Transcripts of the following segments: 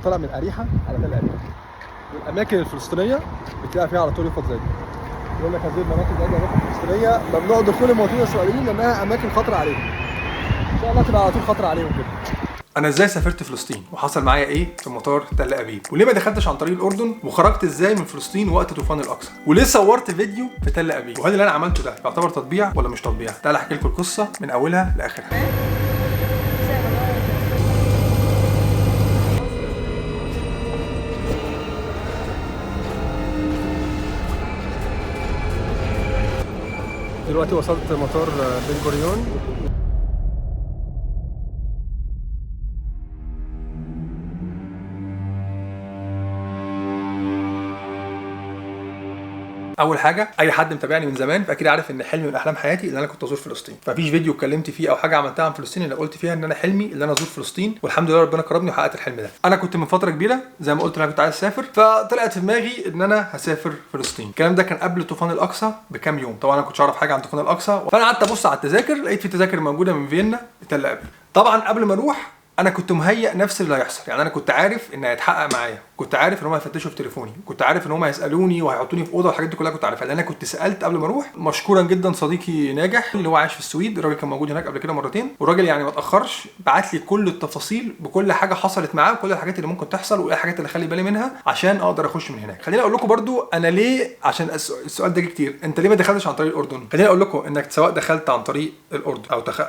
طالع من اريحه على تل ابيب. الاماكن الفلسطينيه بتلاقي فيها على طول يفض زي دي، يقول لك هذه المناطق دي اماكن فلسطينيه ممنوع دخول المواطنين الاسرائيليين لانها اماكن خطره عليهم. ان شاء الله تبقى على طول خطره عليهم كده. انا ازاي سافرت فلسطين وحصل معايا ايه في مطار تل ابيب، وليه ما دخلتش عن طريق الاردن، وخرجت ازاي من فلسطين وقت طوفان الاقصى، وليه صورت فيديو في تل ابيب، وهل اللي انا عملته ده يعتبر تطبيع ولا مش تطبيع؟ تعال احكي لكم القصه من اولها لاخرها. دلوقتي وصلت مطار بن غوريون. اول حاجه، اي حد متابعني من زمان فاكيد عارف ان حلمي من احلام حياتي ان انا كنت ازور فلسطين. مفيش فيديو اتكلمت فيه او حاجه عملتها عن فلسطين اللي قلت فيها ان انا حلمي ان انا ازور فلسطين، والحمد لله ربنا كرمني وحققت الحلم ده. انا كنت من فتره كبيره زي ما قلت انا كنت عايز اسافر، فطلعت في دماغي ان انا هسافر فلسطين. الكلام ده كان قبل طوفان الاقصى بكام يوم، طبعا انا كنتش اعرف حاجه عن طوفان الاقصى، فانا قعدت ابص على التذاكر، لقيت في تذاكر موجوده من فيينا لتل ابيب. طبعا قبل ما اروح انا كنت مهيئ نفس اللي هيحصل، يعني انا كنت عارف ان هيتحقق معايا، كنت عارف ان هم هيفتشوا في تليفوني، كنت عارف ان هم هيسالوني وهيحطوني في اوضه، والحاجات دي كلها كنت عارفها لان انا كنت سالت قبل ما اروح. مشكورا جدا صديقي ناجح اللي هو عايش في السويد، الراجل كان موجود هناك قبل كده مرتين، والراجل يعني ما اتاخرش، بعت لي كل التفاصيل بكل حاجه حصلت معاه، وكل الحاجات اللي ممكن تحصل وايه الحاجات اللي اخلي بالي منها عشان اقدر اخش من هناك. خليني اقول لكم برضو انا ليه، عشان السؤال ده جه كتير، انت ليه ما دخلتش عن طريق الاردن؟ خليني اقول لكم انك سواء دخلت عن طريق الاردن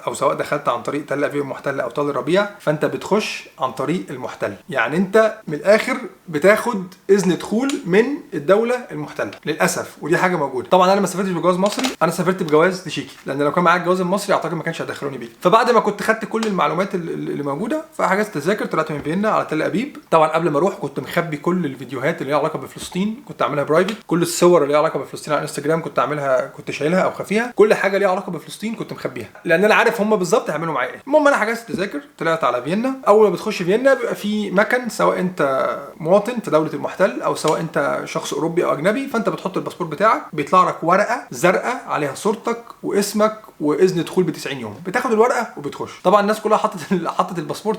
او سواء دخلت عن طريق تل ابيب المحتله او تل الربيع، فانت بتخش عن طريق المحتل. يعني انت من الاخر بتاخد اذن دخول من الدوله المحتله للاسف، ودي حاجه موجوده. طبعا انا ما سافرتش بجواز مصري، انا سافرت بجواز تشيكي، لان لو كان معايا الجواز المصري اعتقد ما كانش هيدخلوني بيه. فبعد ما كنت خدت كل المعلومات اللي موجوده، فحجزت تذاكر، طلعت من فيينا على تل ابيب. طبعا قبل ما اروح كنت مخبي كل الفيديوهات اللي ليها علاقه بفلسطين، كنت عاملها برايفت، كل الصور اللي ليها علاقه بفلسطين على انستجرام كنت عاملها، كنت شايلها او خافيها، كل حاجه ليها علاقه بفلسطين كنت مخبيها، لان انا عارف هم بالظبط هيعملوا معايا ايه. المهم انا حجزت تذاكر، طلعت على فيينا. اول ما بتخش فيينا بيبقى في مكان، سواء انت مواطن في دوله المحتل او سواء انت شخص اوروبي او اجنبي، فانت بتحط الباسبور بتاعك، بيطلع لك ورقه زرقاء عليها صورتك واسمك واذن دخول ب 90 يوم. بتاخد الورقه وبتخش. طبعا الناس كلها حطت الباسبور،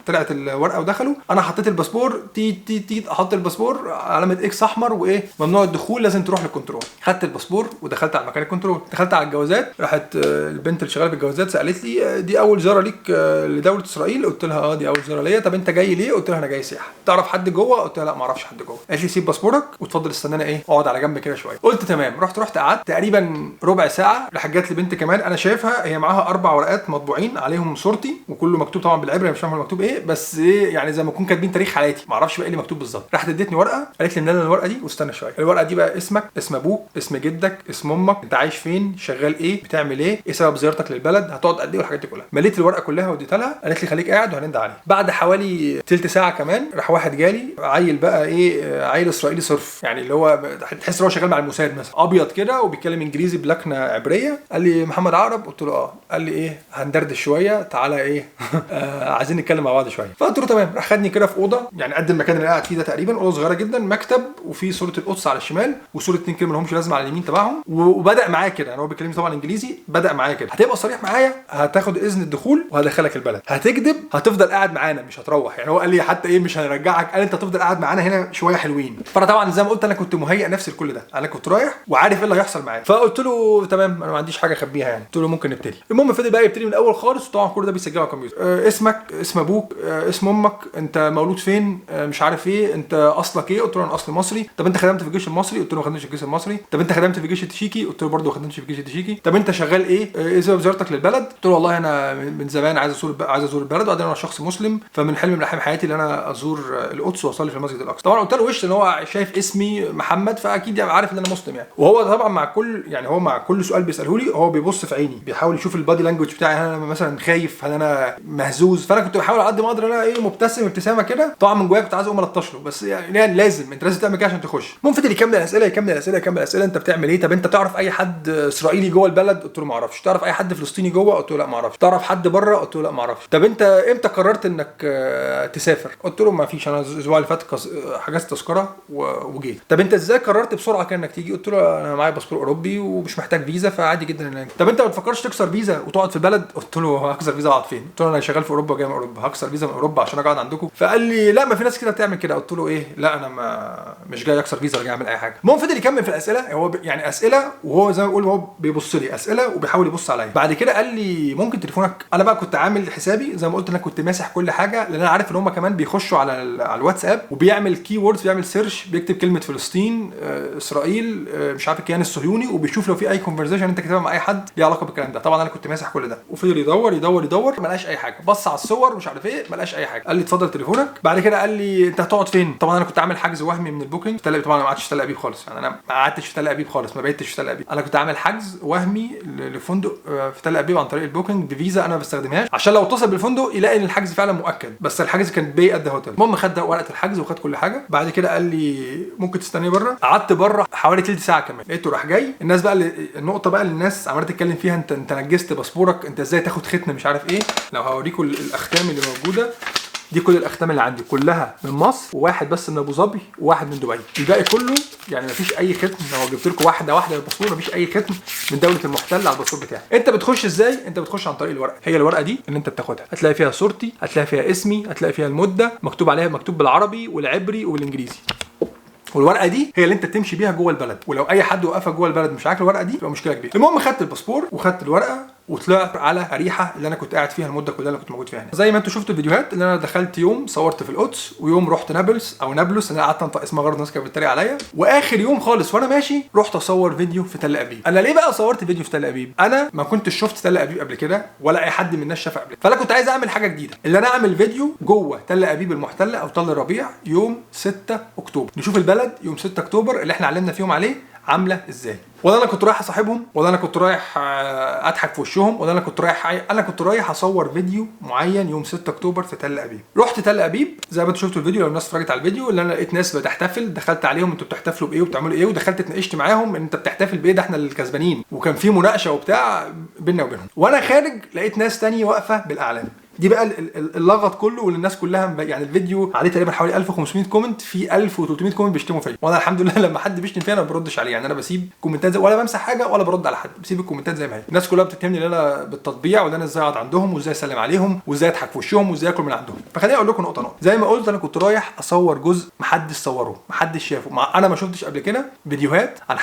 طلعت الورقه ودخلوا. انا حطيت الباسبور، تي احط الباسبور علامه اكس احمر وايه، ممنوع الدخول، لازم تروح للكنترول. خدت الباسبور ودخلت على مكان الكنترول. دخلت على الجوازات، راحت البنت اللي شغاله في الجوازات سالت لي دي اول زياره ليك لدوله اسرائيل؟ قلت لها اه دي اول زياره ليا. طب انت جاي ليه؟ قلت لها انا جاي سياحه. تعرف حد جوه؟ قلت لها لا ما اعرفش حد جوه. قالت لي سيب باسبورك وتفضل استنانا ايه، اقعد على جنب كده شويه. قلت تمام. رحت قعدت تقريبا ربع ساعه. راحت جات لي بنت كمان انا شايفها، هي معاها 4 ورقات مطبوعين عليهم صورتي، وكله مكتوب طبعا بالعبري، مش فاهم مكتوب ايه، بس ايه يعني زي ما يكون كاتبين تاريخ حياتي، ما اعرفش بقى ايه اللي مكتوب بالظبط. راحت ادتني ورقه، قالت لي املى الورقه دي واستنى شويه. الورقه دي بقى اسمك، اسم ابوك، اسم جدك، اسم امك، انت عايش فين، شغال ايه، بتعمل ايه سبب زيارتك للبلد، هتقعد قد ايه، والحاجات دي كلها. مليت الورقه كلها واديتها لها. قالت لي خليك قاعد وهننده عليك. بعد حوالي تلت ساعه كمان راح واحد جالي، عيل بقى ايه، عيل اسرائيلي صرف، يعني اللي هو تحس ان هو شغال مع الموساد مثلا، ابيض كده وبيتكلم انجليزي بلكنه عبريه. قال لي محمد عقرب؟ قلت له اه. قال لي ايه، هندردش شويه، تعالى ايه عايزين نتكلم مع بعض شويه. فقلت له تمام. راح خدني كده في اوضه، يعني قد المكان اللي قاعد فيه ده تقريبا، اوضه صغيره جدا، مكتب وفي صوره القدس على الشمال وصوره 2 كده ما لهمش لازمه على اليمين تبعهم، وبدا معايا كده، يعني هو بيكلمني طبعا انجليزي، بدا معايا كده، هتبقى صريح معايا، هتاخد اذن الدخول وهدخلك البلد، هتكذب هتفضل قاعد معانا مش هتروح. يعني هو قال لي حتى ايه مش هنرجعك، قال انت هتفضل قاعد معانا هنا شويه حلوين. فانا طبعا زي ما قلت انا كنت مهيئ نفسي لكل ده، انا كنت رايح وعارف ايه اللي هيحصل معايا. فقلت له تمام انا ما عنديش حاجه اخبيها يعني. قلت له ممكن نبتدي. المهم فضل بقى يبتدي من الاول خالص، طبعا كل ده بيسجله على الكمبيوتر، اسمك، اسم ابوك، اسم امك، انت مولود فين، مش عارف ايه، انت اصلك ايه. قلت له انا اصلي مصري. طب انت خدمت في الجيش المصري؟ قلت له ما خدمتش في الجيش المصري. طب انت خدمت في الجيش التشيكي؟ قلت له برضه ما خدمتش في الجيش التشيكي. طب انت شغال ايه، ايه سبب زيارتك للبلد؟ قلت له والله انا من زمان عايز ازور البلد، وبعدين انا شخص مسلم، فمن حلم من احلام حياتي ان انا ازور القدس واصلي في المسجد الاقصى. طبعا قلت له وش ان هو شايف اسمي محمد، فاكيد يعني عارف ان انا مسلم يعني. وهو طبعا مع كل سؤال بيساله لي هو بيبص في عيني، بيحاول يشوف البادي لانجوج بتاعي، هل انا مثلا خايف، هل انا مهزوز. فانا كنت بحاول على قد ما اقدر انا ايه مبتسم ابتسامه كده. طبعا من جوايا كنت عايز اقوم الطش له، بس يعني لازم انت لازم تعمل كده عشان تخش. المهم فضل يكمل اسئله، انت بتعمل ايه، طب انت تعرف اي حد اسرائيلي جوه البلد؟ قلت له ما اعرفش. تعرف اي حد فلسطيني جوه؟ قلت له لا ما اعرفش. تعرف حد بره؟ قلت له لا ما اعرفش. طب انت امتى قررت انك تسافر؟ قلت له ما فيش، انا الاسبوع اللي فات حجزت تذكره وجيت. طب انت ازاي قررت بسرعه كده انك تيجي؟ قلت له انا معايا باسبور اوروبي ومش محتاج فيزا فعادي جدا انك. طب وانت ما بتفكرش تكسر فيزا وتقعد في البلد؟ قلت له هكسر فيزا اقعد فين؟ قلت له انا شغال في اوروبا وجاي من اوروبا، هكسر فيزا من اوروبا عشان اقعد عندكم؟ فقال لي لا ما في ناس كده بتعمل كده. قلت له ايه لا انا مش جاي اكسر فيزا ولا جاي اعمل اي حاجه. المهم فضل يكمل في الاسئله، هو يعني اسئله وهو زي ما بقول هو بيبص لي اسئله وبيحاول يبص عليا. بعد كده قال لي ممكن تليفونك؟ انا بقى كنت عامل حسابي زي ما قلت، انا كنت ماسح كل حاجه لان انا عارف ان هم كمان بيخشوا على الواتساب وبيعمل كي ووردز، بيعمل سيرش، بيكتب كلمه فلسطين، اسرائيل، مش عارف الكيان الصهيوني، وبيشوف لو في اي كونفرزيشن انت كاتبها مع اي حد ليه علاقه بالكلام ده. طبعا انا كنت ماسح كل ده، وفضل يدور يدور يدور ما لقاش اي حاجه، بص على الصور مش عارف ايه ما لقاش اي حاجه. قال لي اتفضل تليفونك. بعد كده قال لي انت هتقعد فين؟ طبعا انا كنت عامل حجز وهمي من البوكينج في تل ابيب. طبعا انا ما قعدتش في تل ابيب خالص، يعني انا ما قعدتش في تل ابيب خالص، ما بقيتش في تل ابيب. انا كنت عامل حجز وهمي لفندق في تل ابيب عن طريق البوكينج بفيزا انا ما بستخدمهاش، عشان لو اتصل بالفندق يلاقي ان الحجز فعلا مؤكد، بس الحجز كان بي ات ذا هوتيل. المهم خد ورقه الحجز وخد كل حاجه. بعد كده قال لي ممكن تستني بره. قعدت بره حوالي تلت ساعه كمان، لقيته راح جاي. الناس بقى النقطه بقى اللي الناس عماله تتكلم فيها، انت نجست باسبورك، انت ازاي تاخد ختم مش عارف ايه. لو هوريكم الاختام اللي موجوده دي، كل الاختام اللي عندي كلها من مصر، وواحد بس من ابو ظبي وواحد من دبي. الباقي كله يعني مفيش اي ختم. لو جبت لكم واحده من الباسبور مفيش اي ختم من دوله المحتل على الباسبور بتاعي. انت بتخش ازاي؟ انت بتخش عن طريق الورقه. هي الورقه دي اللي انت بتاخدها هتلاقي فيها صورتي، هتلاقي فيها اسمي، هتلاقي فيها المده مكتوب عليها، مكتوب بالعربي والعبري والانجليزي. والورقه دي هي اللي انت تمشي بيها جوه البلد، ولو اي حد وقفك جوه البلد مش معاك الورقه دي يبقى مشكله كبيره. المهم خدت الباسبور وخدت الورقه وطلعت على اريحه اللي انا كنت قاعد فيها المده كلها اللي كنت موجود فيها هنا. زي ما انتم شفتوا الفيديوهات اللي انا دخلت يوم صورت في القدس، ويوم رحت نابلس او نابلس، انا قعدت انطق اسمها غلط الناس كانت بتتريق عليا، واخر يوم خالص وانا ماشي رحت اصور فيديو في تل ابيب. انا ليه بقى صورت فيديو في تل ابيب؟ انا ما كنتش شفت تل ابيب قبل كده ولا اي حد من الناس شافها قبل كده، فانا كنت عايز اعمل حاجه جديده، اللي انا اعمل فيديو جوه تل ابيب المحتله او تل الربيع يوم 6 اكتوبر، نشوف البلد يوم 6 اكتوبر اللي احنا علمنا فيهم عليه عامله ازاي. ولا انا كنت رايح اصاحبهم، ولا انا كنت رايح اضحك في وشهم، ولا انا كنت رايح اصور فيديو معين يوم 6 اكتوبر في تل ابيب. رحت تل ابيب زي ما انتم شفتوا الفيديو، لو الناس اتفرجت على الفيديو، اللي انا لقيت ناس بتحتفل، دخلت عليهم انتوا بتحتفلوا بايه وبتعملوا ايه، ودخلت اتناقشت معاهم ان انت بتحتفل بايه، ده احنا الكسبانين، وكان في مناقشه وبتاع بيننا وبينهم. وانا خارج لقيت ناس تانية واقفه بالاعلام. دي بقى اللغط كله، والناس كلها يعني الفيديو عليه تقريبا حوالي 1500 كومنت، في 1300 كومنت بيشتموا فيا، وانا الحمد لله لما حد بيشتم فيا انا ما بردش عليه، يعني انا بسيب كومنتات ولا بمسح حاجه ولا برد على حد، بسيب الكومنتات زي ما هي. الناس كلها بتتهمني ان انا بالتطبيع، وان انا ازاي اقعد عندهم وازاي اسلم عليهم وازاي اضحك في وشهم وازاي اكل من عندهم. فخليني اقول لكم نقطه. زي ما قلت انا كنت رايح اصور جزء محدش صوره، محدش شافه، انا ما شفتش قبل كده فيديوهات عن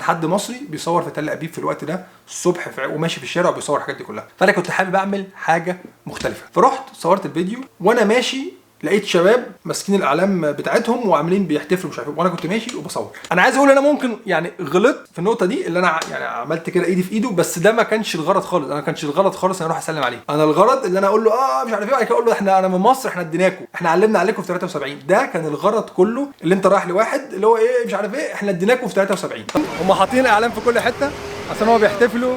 حد مصري بيصور في تل ابيب في الوقت ده الصبح وماشي في الشارع وبيصور الحاجات دي كلها. فانا كنت حابب اعمل حاجه مختلفه، فرحت صورت الفيديو وانا ماشي لقيت شباب ماسكين الاعلام بتاعتهم وعاملين بيحتفلوا مش عارف، وانا كنت ماشي وبصور. انا عايز اقول انا ممكن يعني غلطت في النقطه دي، اللي انا يعني عملت كده ايدي في ايده، بس ده ما كانش الغرض خالص. انا ما كانش الغرض خالص ان اروح اسلم عليه. انا الغرض اللي انا اقول له مش عارف ايه، اقول له انا من مصر، احنا اديناكم، احنا علمنا عليكم في 73. ده كان الغرض كله، اللي انت رايح لواحد اللي هو ايه مش عارف ايه، احنا اديناكم في 73. هم حاطين اعلام في كل حته عشان هو بيحتفلوا.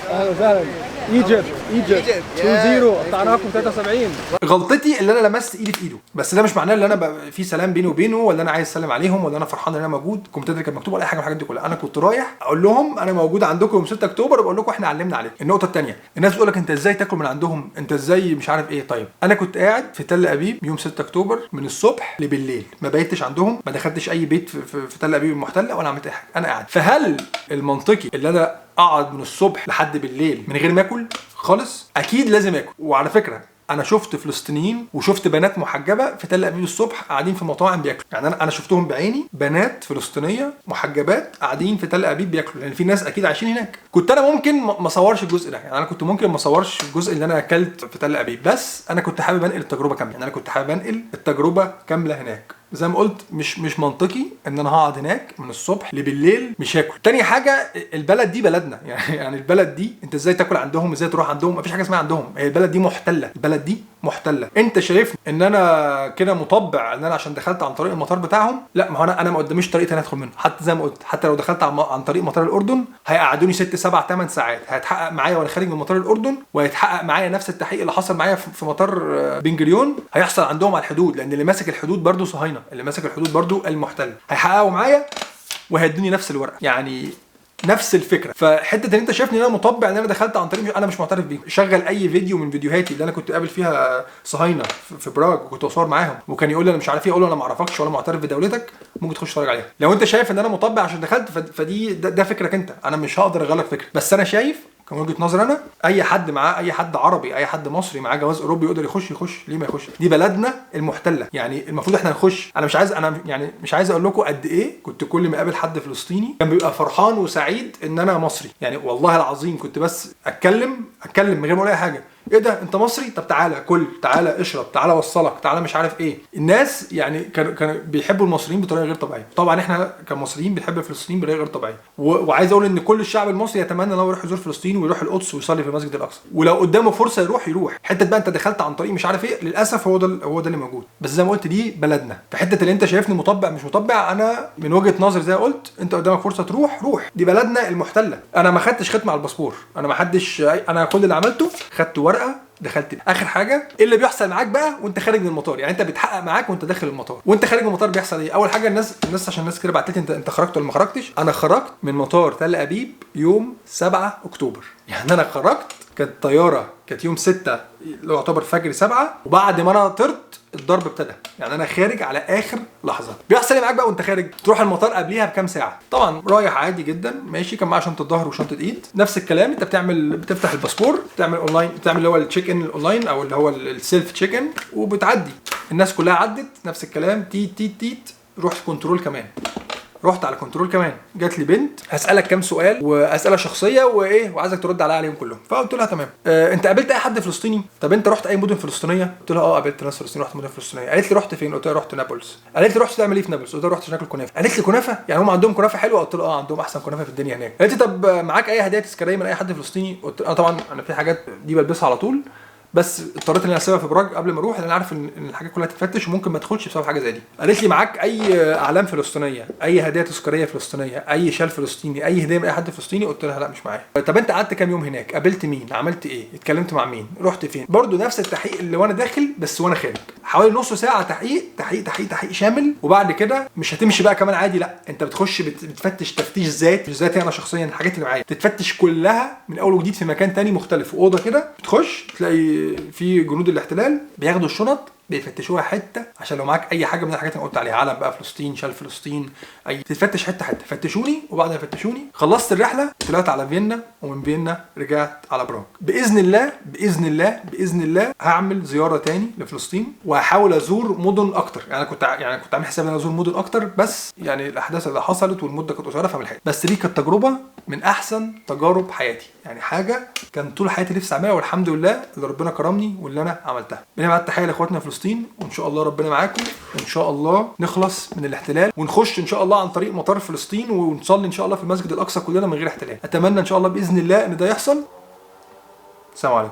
اهلا وسهلا ايجيبت 2-0 قطعناكم 73. غلطتي اللي انا لمست ايدي في ايده، بس ده مش معناه ان انا في سلام بيني وبينه، ولا انا عايز اسلم عليهم، ولا انا فرحان ان انا موجود. الكومنتات كانت مكتوبه ولا اي حاجه من الحاجات دي كلها. انا كنت رايح اقول لهم انا موجود عندكم يوم 6 اكتوبر، وبقول لكم احنا علمنا عليكم. النقطه الثانيه، الناس بتقول لك انت ازاي تاكل من عندهم، انت ازاي مش عارف ايه. طيب انا كنت قاعد في تل ابيب يوم 6 اكتوبر من الصبح لبالليل، ما بقيتش عندهم، ما دخلتش اي بيت في تل ابيب المحتله ولا عملت اي حاجه، انا قاعد. فهل المنطقي اللي انا اقعد من الصبح لحد بالليل من غير ما اكل خالص؟ اكيد لازم اكل. وعلى فكره انا شفت فلسطينيين وشفت بنات محجبه في تل ابيب الصبح قاعدين في مطاعم بياكلوا، يعني انا شفتهم بعيني، بنات فلسطينيه محجبات قاعدين في تل ابيب بياكلوا، لان في ناس اكيد عايشين هناك. كنت انا ممكن ما اصورش الجزء ده، يعني انا كنت ممكن ما اصورش الجزء اللي انا اكلت في تل ابيب، بس انا كنت حابب انقل التجربه كامله، يعني انا كنت حابب انقل التجربه كامله هناك. زي ما قلت مش منطقي ان انا هقعد هناك من الصبح لبالليل مش هاكل. تاني حاجه، البلد دي بلدنا، يعني البلد دي انت ازاي تاكل عندهم، ازاي تروح عندهم؟ مفيش حاجه اسمها عندهم، هي البلد دي محتله، البلد دي محتله. انت شايف ان انا كده مطبع ان انا عشان دخلت عن طريق المطار بتاعهم؟ لا، ما هو انا ما قداميش طريق تاني ادخل منه. حتى زي ما قلت، حتى لو دخلت عن طريق مطار الاردن هيقعدوني 6 7 8 ساعات، هيتحقق معايا وانا خارج من مطار الاردن، وهيتحقق معايا نفس التحقيق اللي حصل معايا في مطار بن جريون هيحصل عندهم على الحدود، لان اللي ماسك الحدود برده صهاينه، اللي ماسك الحدود برده المحتل، هيحققوا معايا وهيدوني نفس الورقه، يعني نفس الفكره. فحته ان انت شايفني ان انا مطبع ان انا دخلت عن طريق، انا مش معترف بيه. شغل اي فيديو من فيديوهاتي اللي انا كنت قابل فيها صهاينه في براغ وكنت بصور معاهم، وكان يقول لي انا مش عارف ايه، اقول له انا ما اعرفكش ولا معترف بدولتك، ممكن تخش تتفرج عليها. لو انت شايف ان انا مطبع عشان دخلت، فدي ده فكرك انت، انا مش هقدر اغلق فكرك، بس انا شايف كان وجهه نظر انا اي حد معاه، اي حد عربي، اي حد مصري معاه جواز اوروبي يقدر يخش، ليه ما يخش؟ دي بلدنا المحتله، يعني المفروض احنا نخش. انا مش عايز اقول لكم قد ايه كنت كل ما اقابل حد فلسطيني كان بيبقى فرحان وسعيد ان انا مصري. يعني والله العظيم كنت بس اتكلم من غير ما اقول اي حاجه، ايه ده انت مصري؟ طب تعالى كل، تعالى اشرب، تعالى اوصلك، تعالى مش عارف ايه. الناس يعني كانوا بيحبوا المصريين بطريقه غير طبيعيه. طبعا احنا كمصريين بنحب الفلسطينيين بطريقه غير طبيعيه، وعايز اقول ان كل الشعب المصري يتمنى انه يروح يزور فلسطين ويروح القدس ويصلي في المسجد الاقصى، ولو قدامه فرصه يروح. حته بقى انت دخلت عن طريق مش عارف ايه، للاسف هو ده اللي موجود. بس زي ما قلت دي بلدنا. في حته اللي انت شايفني مطبع مش مطبع، انا من وجهه نظري زي ما قلت، انت قدامك فرصه روح. دي بلدنا المحتله. انا ما خدتش ختم على الباسبور، انا كل اللي عملته خدت ورقه دخلت. اخر حاجه ايه اللي بيحصل معاك بقى وانت خارج من المطار؟ يعني انت بتحقق معاك وانت داخل المطار، وانت خارج من المطار بيحصل ايه؟ اول حاجه الناس عشان الناس كده بعتت لي انت خرجت ولا ما خرجتش. انا خرجت من مطار تل ابيب يوم 7 اكتوبر. يعني انا خرجت، كانت طياره كانت يوم 6 اللي يعتبر فجر 7، وبعد ما انا طرت الضرب ابتدى. يعني انا خارج على اخر لحظه. بيحصل ايه معاك بقى وانت خارج؟ تروح المطار قبليها بكام ساعه. طبعا رايح عادي جدا ماشي، كان معايا شنطه ظهر وشنطه ايد، نفس الكلام. انت بتفتح الباسبور، بتعمل اونلاين، بتعمل اللي هو التشيك ان الاونلاين او اللي هو السيلف تشيك ان، وبتعدي. الناس كلها عدت نفس الكلام، تيت. رحت كنترول كمان، رحت على كنترول كمان، جات لي بنت هسالك كام سؤال واسئله شخصيه وعايزك ترد عليهم كلهم. فقلت لها تمام. انت قابلت اي حد فلسطيني؟ طب انت رحت اي مدن فلسطينيه؟ قلت لها قابلت ناس فلسطينيين، رحت مدن فلسطينيه. قالت لي رحت فين؟ قلت لها رحت نابلس. قالت لي رحت تعمل ايه في نابلس؟ قلت لها رحت عشان اكل كنافه. قالت لي كنافه؟ يعني هم عندهم كنافه حلوه؟ قلت لها عندهم احسن كنافه في الدنيا هناك. قالت لي طب معاك اي هدايا تذكاريه من اي حد فلسطيني؟ قلت لها طبعا انا في حاجات دي بلبسها على طول، بس اضطريت ان انا اسيبها في براج قبل ما اروح، لان انا عارف ان الحاجات كلها تتفتش وممكن ما تدخلش بسبب حاجه زي دي. قالت لي معاك اي اعلام فلسطينيه، اي هدايا تذكاريه فلسطينيه، اي شال فلسطيني، اي هديه من اي حد فلسطيني؟ قلت لها لا مش معايا. طب انت قعدت كام يوم هناك؟ قابلت مين؟ عملت ايه؟ اتكلمت مع مين؟ رحت فين؟ برضو نفس التحقيق اللي وانا داخل بس وانا خارج، حوالي نص ساعه تحقيق شامل. وبعد كده مش هتمشي بقى كمان عادي، لا انت بتخش بتفتش تفتيش ذاتي انا شخصيا. الحاجات اللي معايا تتفتش كلها من اول وجديد في مكان تاني مختلف، في اوضه كده بتخش تلاقي في جنود الاحتلال بياخدوا الشنط بيفتشوها حته، عشان لو معاك اي حاجه من الحاجات اللي قلت عليها، علم بقى فلسطين، شال فلسطين، اي تتفتش حته. فتشوني، وبعد ما فتشوني خلصت الرحله، طلعت على فيينا، ومن فيينا رجعت على براغ. باذن الله هعمل زياره تاني لفلسطين، وهحاول ازور مدن اكتر. يعني كنت عامل حساب ان انا ازور مدن اكتر، بس يعني الاحداث اللي حصلت والمده كانت قصيره فما لحقتش. بس دي كانت تجربه من احسن تجارب حياتي، يعني حاجه كان طول حياتي نفسي اعملها، والحمد لله اللي ربنا كرمني واللي انا عملتها. بنبعت تحيه لاخواتنا في فلسطين، وان شاء الله ربنا معاكم، وان شاء الله نخلص من الاحتلال ونخش ان شاء الله عن طريق مطار فلسطين، ونصلي ان شاء الله في المسجد الاقصى كلنا من غير احتلال. اتمنى ان شاء الله باذن الله ان ده يحصل. السلام عليكم.